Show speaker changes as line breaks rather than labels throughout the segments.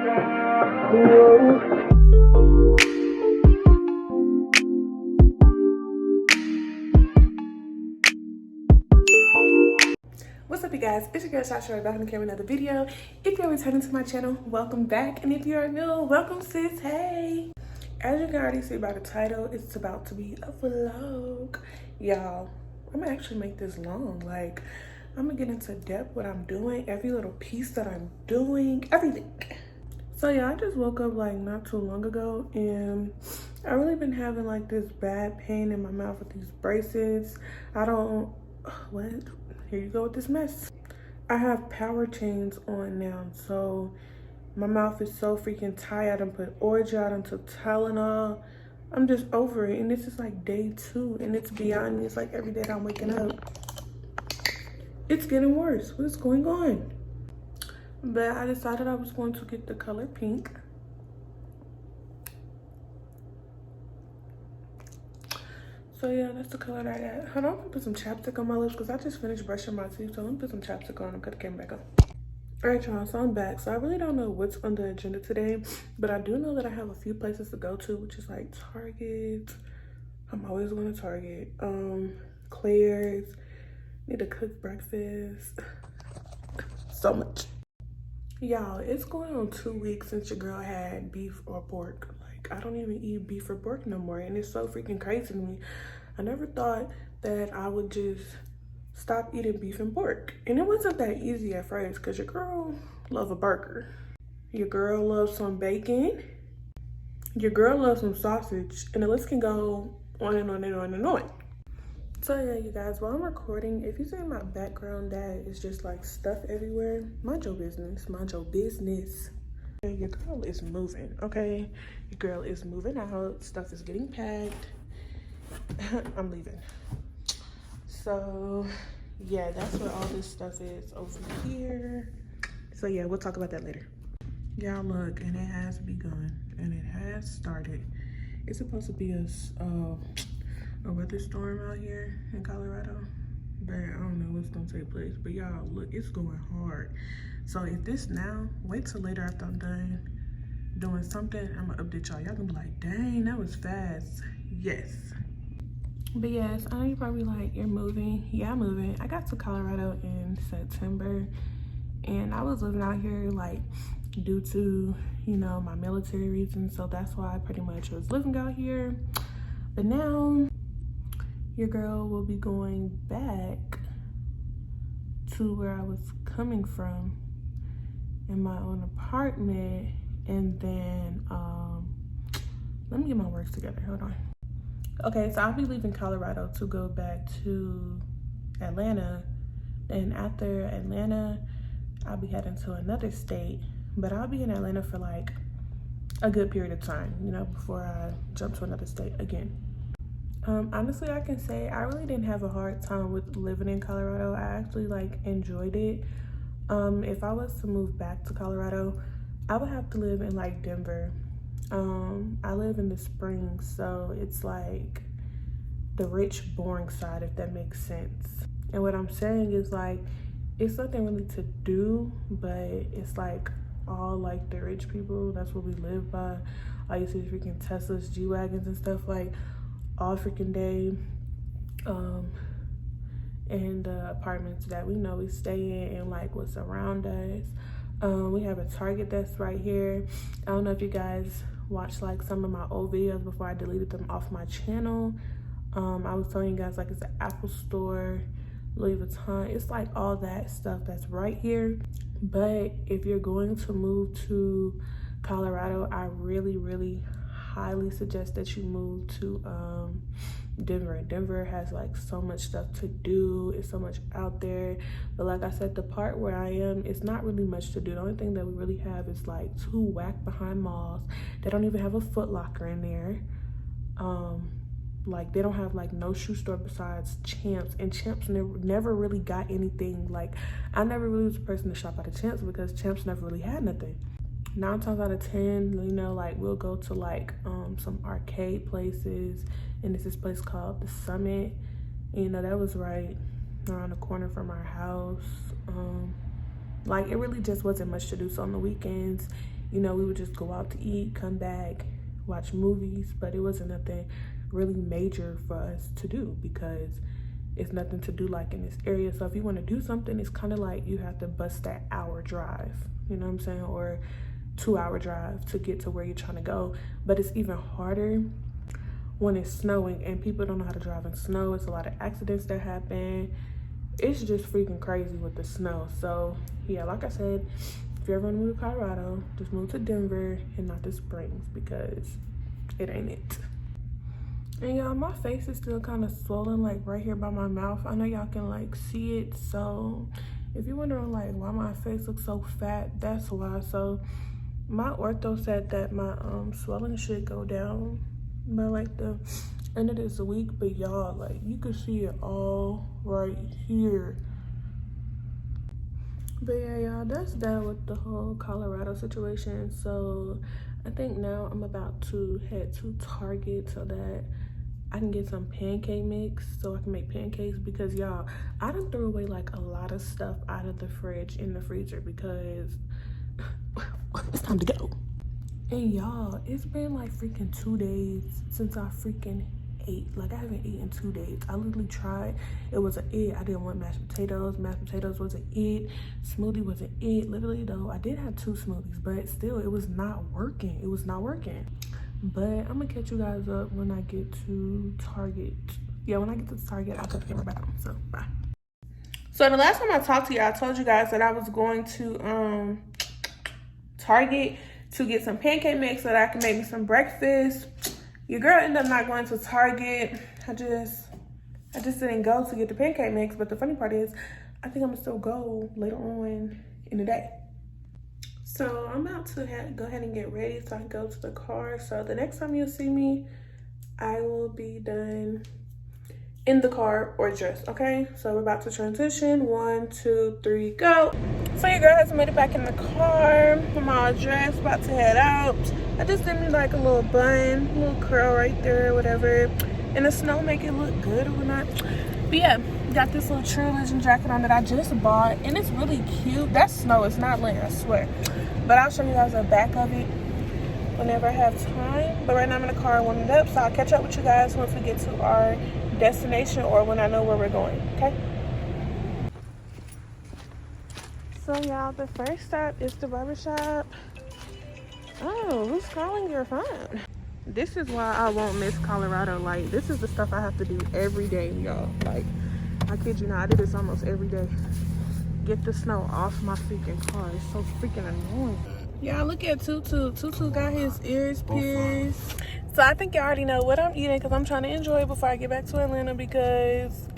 What's up, you guys? It's your girl Shysharay back on the camera with another video. If you're returning to my channel, welcome back, and if you're new, welcome, sis. Hey, as you can already see by the title, it's about to be a vlog, y'all. I'm gonna actually make this long. Like, I'm gonna get into depth what I'm doing, every little piece that I'm doing, everything. So yeah, I just woke up like not too long ago, and I really been having like this bad pain in my mouth with these braces. What? Here you go with this mess. I have power chains on now, so my mouth is so freaking tired. I done put Orgeat, I done took Tylenol. I'm just over it, and this is like day 2, and it's beyond me. It's like every day that I'm waking up, it's getting worse. What is going on? But I decided I was going to get the color pink. So yeah, that's the color that I got. Hold on, I'm gonna put some chapstick on my lips because I just finished brushing my teeth. So let me put some chapstick on and put the camera back on. All right, y'all, so I'm back. So I really don't know what's on the agenda today, but I do know that I have a few places to go to, which is like Target. I'm always going to Target. Claire's. Need to cook breakfast. So much. Y'all, it's going on 2 weeks since your girl had beef or pork. Like, I don't even eat beef or pork no more, and it's so freaking crazy to me. I never thought that I would just stop eating beef and pork, and it wasn't that easy at first because your girl loves a burger, your girl loves some bacon, your girl loves some sausage, and the list can go on and on and on and on. So yeah, you guys, while I'm recording, if you see in my background that it's just like stuff everywhere, mind your business, mind your business. Your girl is moving, okay? Your girl is moving out, stuff is getting packed. I'm leaving. So yeah, that's where all this stuff is over here. So yeah, we'll talk about that later. Y'all, look, and it has begun, and it has started. It's supposed to be a weather storm out here in Colorado, but I don't know what's gonna take place. But y'all, look, it's going hard. So if this now, wait till later after I'm done doing something, I'm gonna update y'all. Y'all gonna be like, dang, that was fast. Yes. But yes, I know you're probably like, you're moving. Yeah, I'm moving. I got to Colorado in September, and I was living out here like due to, you know, my military reasons. So that's why I pretty much was living out here. But now your girl will be going back to where I was coming from in my own apartment. And then let me get my works together, hold on. Okay, so I'll be leaving Colorado to go back to Atlanta, and after Atlanta I'll be heading to another state, but I'll be in Atlanta for like a good period of time, you know, before I jump to another state again. Honestly, I can say I really didn't have a hard time with living in Colorado. I actually like enjoyed it. If I was to move back to Colorado, I would have to live in like Denver. I live in the Springs, so it's like the rich, boring side, if that makes sense. And what I'm saying is like, it's nothing really to do, but it's like all like the rich people, that's what we live by. All you see is freaking Teslas, G-Wagons and stuff like all freaking day. And the apartments that we know we stay in and like what's around us. We have a Target that's right here. I don't know if you guys watched like some of my old videos before I deleted them off my channel. I was telling you guys like it's an Apple store, Louis Vuitton, it's like all that stuff that's right here. But if you're going to move to Colorado, I really highly suggest that you move to Denver. Denver has like so much stuff to do, it's so much out there. But like I said, the part where I am, it's not really much to do. The only thing that we really have is like 2 whack behind malls. They don't even have a Foot Locker in there. Like they don't have like no shoe store besides Champs, and Champs never really got anything. Like I never really was a person to shop at a Champs because Champs never really had nothing. 9 times out of 10, you know, like we'll go to like some arcade places, and it's this place called the Summit. And, you know, that was right around the corner from our house. Like it really just wasn't much to do. So on the weekends, You know, we would just go out to eat, come back, watch movies, but it wasn't nothing really major for us to do because it's nothing to do like in this area. So if you want to do something, it's kind of like you have to bust that hour drive, you know what I'm saying, or 2-hour drive to get to where you're trying to go. But it's even harder when it's snowing and people don't know how to drive in snow. It's a lot of accidents that happen. It's just freaking crazy with the snow. So yeah, like I said, if you ever want to move to Colorado, just move to Denver and not to Springs because it ain't it. And y'all, my face is still kind of swollen, like right here by my mouth. I know y'all can like see it. So if you're wondering like why my face looks so fat, that's why. So my ortho said that my swelling should go down by like the end of this week. But y'all, like you can see it all right here. But yeah, y'all, that's that with the whole Colorado situation. So I think now I'm about to head to Target so that I can get some pancake mix so I can make pancakes because y'all, I done threw away like a lot of stuff out of the fridge in the freezer because it's time to go. And y'all, it's been like freaking 2 days since I freaking ate. Like I haven't eaten 2 days. I literally tried. It was an it. I didn't want mashed potatoes. Mashed potatoes wasn't it. Smoothie wasn't it. Literally though, I did have 2 smoothies, but still it was not working. It was not working. But I'm gonna catch you guys up when I get to Target. Yeah, when I get to Target, I'll come back on. So bye. So the last time I talked to you, I told you guys that I was going to Target to get some pancake mix so that I can make me some breakfast. Your girl ended up not going to Target. I just didn't go to get the pancake mix. But the funny part is, I think I'm gonna still go later on in the day. So I'm about to go ahead and get ready so I can go to the car. So the next time you'll see me, I will be done in the car or dressed, okay? So we're about to transition. 1, 2, 3, go. So your girl has made it back in the car. I'm all dressed, about to head out. I just did me like a little bun, a little curl right there, whatever. And the snow make it look good or whatnot. But yeah, got this little True Religion jacket on that I just bought, and it's really cute. That snow is not laying, I swear. But I'll show you guys the back of it whenever I have time. But right now I'm in the car warming up, so I'll catch up with you guys once we get to our destination or when I know where we're going, okay? So y'all, the first stop is the barbershop. Oh, who's calling your phone? This is why I won't miss Colorado. Like, this is the stuff I have to do every day, y'all. Like, I kid you not, I do this almost every day. Get the snow off my freaking car. It's so freaking annoying. Y'all, look at Tutu. Tutu got his ears pierced. So I think y'all already know what I'm eating because I'm trying to enjoy it before I get back to Atlanta because,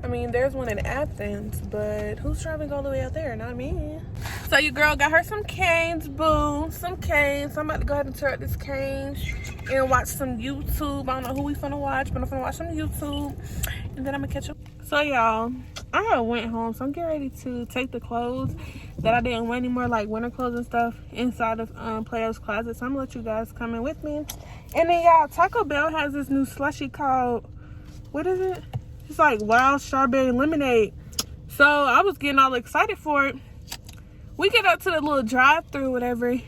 I mean, there's one in Athens, but who's traveling all the way out there? Not me. So your girl got her some canes, boo. Some canes. So I'm about to go ahead and tear up this cane and watch some YouTube. I don't know who we finna watch, but I'm finna watch some YouTube. And then I'm gonna catch up. So y'all, I went home, so I'm getting ready to take the clothes that I didn't wear anymore, like winter clothes and stuff, inside of Playo's closet. So I'm gonna let you guys come in with me. And then y'all, Taco Bell has this new slushie called, what is it? It's like wild strawberry lemonade. So I was getting all excited for it. We get up to the little drive-thru, whatever.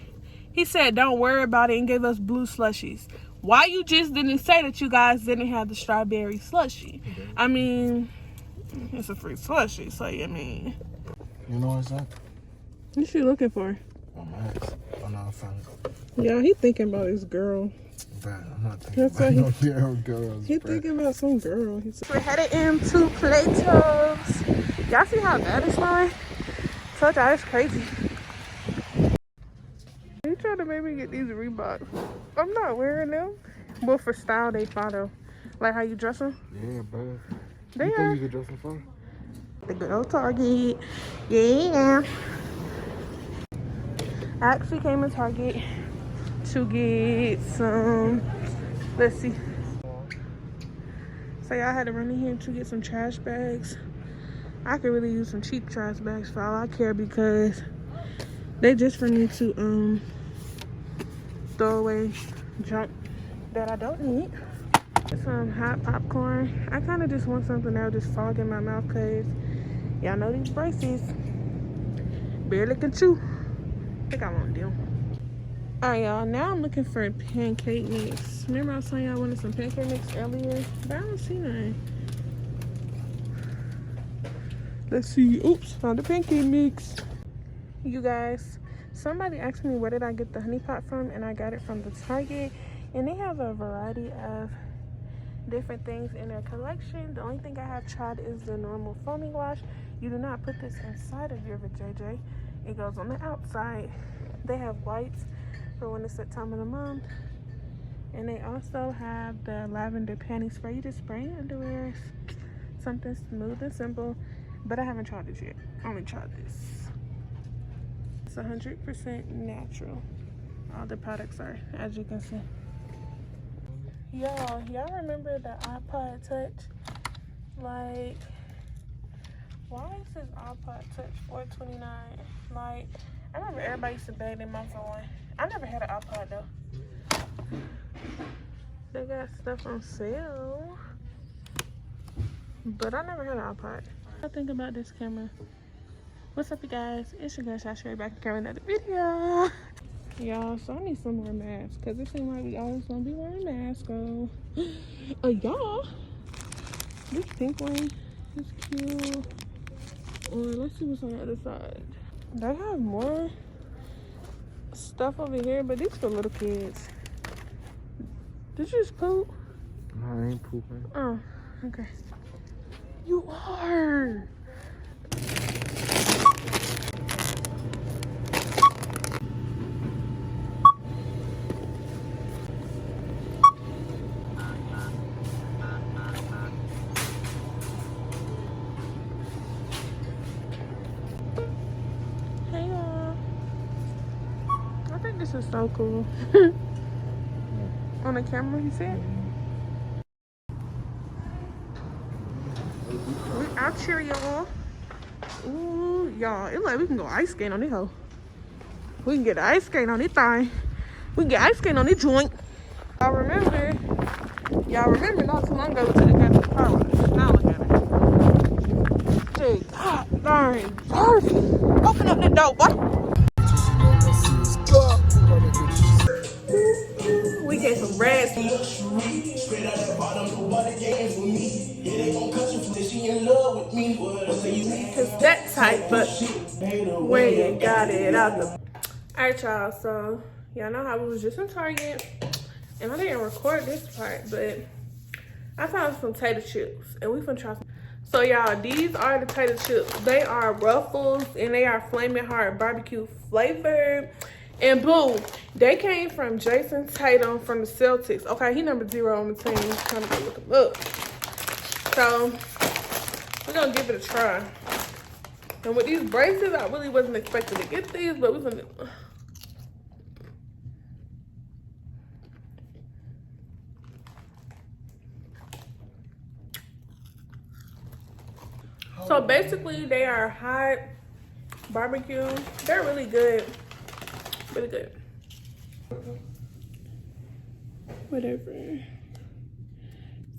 He said, don't worry about it, and gave us blue slushies. Why you just didn't say that you guys didn't have the strawberry slushie? I mean, it's a free slushie, so I mean.
You know what's that?
What you looking for?
My mask. Oh no, I found it.
Yeah, he thinking about his girl.
Bad. I'm not thinking about no damn girls.
He thinking about some girl. We're headed into Plato's. Y'all see how bad it's snowing? Told y'all it's crazy. He trying to make me get these Reeboks. I'm not wearing them. But for style, they follow. Like how you dress them?
Yeah, bro.
They
you
are.
think you could dress them for?
The good old Target. Yeah. I actually came to Target to get some, let's see. So y'all had to run in here to get some trash bags. I could really use some cheap trash bags for all I care because they just for me to throw away junk that I don't need. Some hot popcorn. I kind of just want something that will just fog in my mouth because y'all know these braces barely can chew. I think I want them. Alright, y'all. Now I'm looking for pancake mix. Remember I was telling y'all I wanted some pancake mix earlier? But I don't see none. Let's see. Oops, found the pancake mix. You guys, somebody asked me where did I get the honey pot from, and I got it from the Target. And they have a variety of different things in their collection. The only thing I have tried is the normal foaming wash. You do not put this inside of your vajayjay. It goes on the outside. They have whites for when it's that time of the month. And they also have the lavender panty spray. You just spray your underwear. Something smooth and simple. But I haven't tried this yet. I only tried this. It's 100% natural. All the products are, as you can see. Y'all remember the iPod Touch? Like, why is this iPod Touch $4.29? Like, I remember everybody used to beg them off for one. I never had an iPod though. They got stuff on sale, but I never had an iPod. What I think about this camera? What's up, you guys? It's your girl Shysharay back in another video. Y'all, so I need some more masks because it seems like we always gonna be wearing masks. Oh, y'all, this pink one is cute. Or let's see what's on the other side. They have more stuff over here, but these for little kids. Did you just poop?
No, I ain't pooping.
Oh, okay. You are. Hey y'all. I think this is so cool. On the camera, you see it? We out here, y'all. Ooh, y'all. It's like we can go ice skating on this hoe. We can get ice skating on this thing. We can get ice skating on this joint. Y'all remember not too long ago we took it down to the car wash. Now look at it. Dude, god darn dirty. Open up the door, boy. We get some bread. Cause that type of when you got it out the. Alright y'all, so y'all know how we was just in Target and I didn't record this part, but I found some tater chips and we finna try some. So y'all, these are the tater chips. They are Ruffles and they are flaming hot barbecue flavored. And boo, they came from Jason Tatum from the Celtics. Okay, he number 0 on the team. Trying to go look him up. So we're gonna give it a try. And with these braces, I really wasn't expecting to get these, but we're gonna. So basically, they are hot barbecue. They're really good. Really good. Whatever.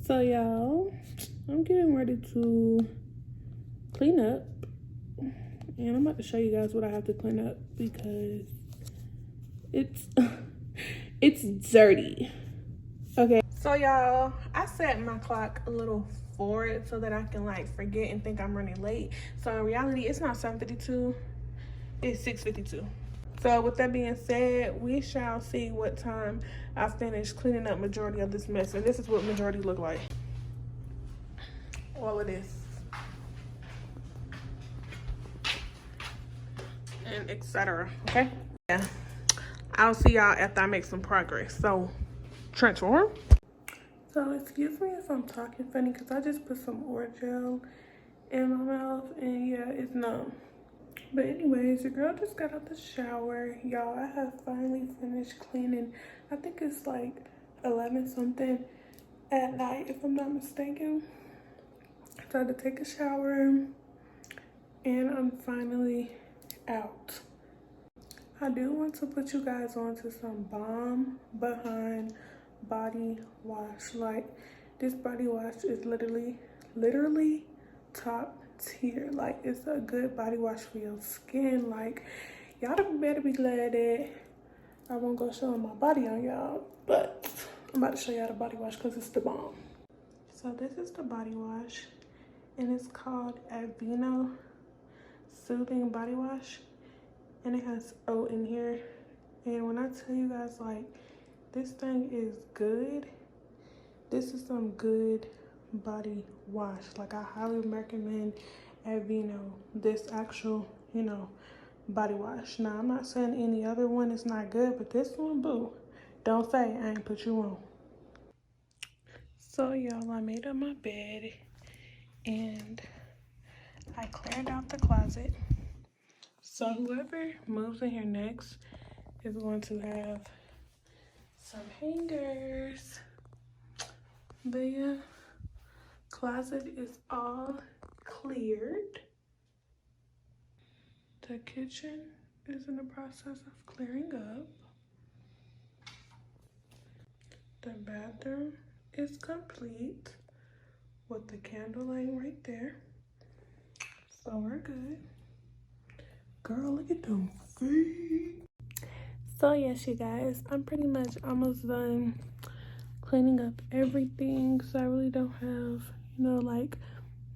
So y'all, I'm getting ready to clean up. And I'm about to show you guys what I have to clean up because it's it's dirty. Okay. So y'all, I set my clock a little forward so that I can like forget and think I'm running late. So in reality, it's not 7:52, it's 6:52. So with that being said, we shall see what time I finish cleaning up majority of this mess. And this is what majority look like. All of this. And etc. Okay? Yeah. I'll see y'all after I make some progress. So, transform. So excuse me if I'm talking funny because I just put some oil gel in my mouth and yeah, it's numb. But anyways, your girl just got out the shower. Y'all, I have finally finished cleaning. I think it's like 11 something at night if I'm not mistaken. So I had to take a shower and I'm finally out. I do want to put you guys on to some bomb behind body wash. Like, this body wash is literally top tier. Like, it's a good body wash for your skin. Like, y'all better be glad that I won't go showing my body on y'all, but I'm about to show y'all the body wash because it's the bomb. So this is the body wash, and it's called Aveeno Soothing Body Wash, and it has oat in here. And when I tell you guys, like, this thing is good, this is some good body wash. Like, I highly recommend Aveeno, this actual, you know, body wash. Now, I'm not saying any other one is not good, but this one, boo, don't say I ain't put you on. So y'all, I made up my bed and I cleared out the closet. So whoever moves in here next is going to have some hangers. But yeah, closet is all cleared. The kitchen is in the process of clearing up. The bathroom is complete with the candle laying right there. So we're good. Girl, look at them feet. So yes, you guys, I'm pretty much almost done cleaning up everything. So I really don't have, you know, like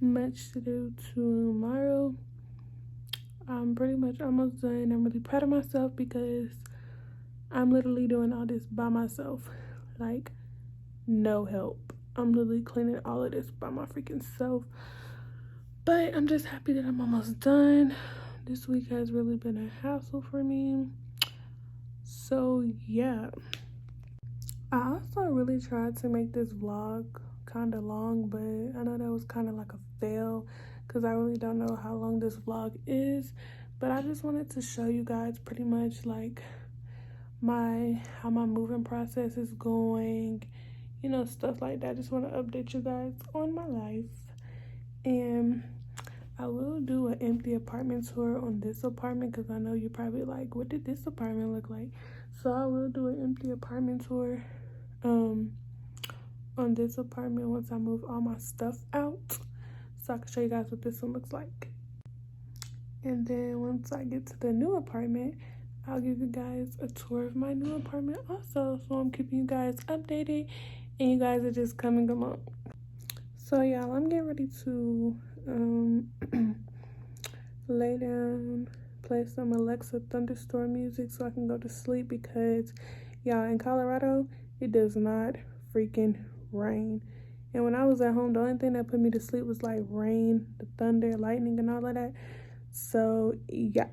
much to do tomorrow. I'm pretty much almost done. I'm really proud of myself because I'm literally doing all this by myself. Like, no help. I'm literally cleaning all of this by my freaking self. But I'm just happy that I'm almost done. This week has really been a hassle for me. So yeah. I also really tried to make this vlog kind of long, but I know that was kind of like a fail because I really don't know how long this vlog is. But I just wanted to show you guys pretty much like how my moving process is going, you know, stuff like that. Just want to update you guys on my life. And I will do an empty apartment tour on this apartment because I know you're probably like, what did this apartment look like? So I will do an empty apartment tour on this apartment once I move all my stuff out, so I can show you guys what this one looks like. And then once I get to the new apartment, I'll give you guys a tour of my new apartment also. So I'm keeping you guys updated and you guys are just coming along. So y'all, I'm getting ready to lay down, play some Alexa thunderstorm music so I can go to sleep because y'all, in Colorado it does not freaking rain. And when I was at home, the only thing that put me to sleep was like rain, the thunder, lightning, and all of that. So yeah.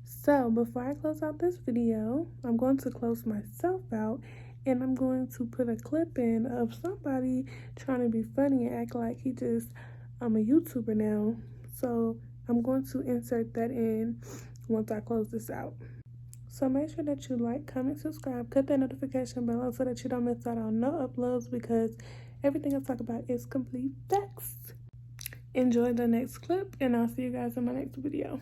So before I close out this video, I'm going to close myself out and I'm going to put a clip in of somebody trying to be funny and act like I'm a YouTuber now. So I'm going to insert that in once I close this out. So make sure that you like, comment, subscribe, cut that notification bell on so that you don't miss out on no uploads because everything I talk about is complete facts. Enjoy the next clip and I'll see you guys in my next video.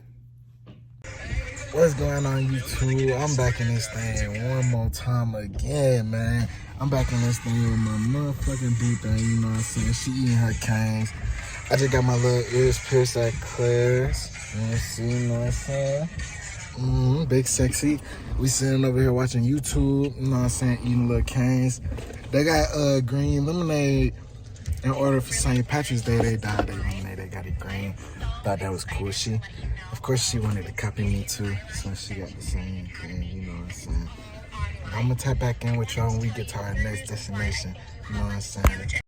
What's going on, YouTube? I'm back in this thing one more time again, man. I'm back in this thing with my motherfucking boo thing, you know what I'm saying? She eating her canes. I just got my little ears pierced at Claire's. You know what I'm saying? Big sexy. We sitting over here watching YouTube, you know what I'm saying? Eating little canes. They got green lemonade in order for St. Patrick's Day. They dyed their lemonade. They got it green. Thought that was cool. Of course, she wanted to copy me too, so she got the same thing, you know what I'm saying? I'm gonna tap back in with y'all when we get to our next destination, you know what I'm saying?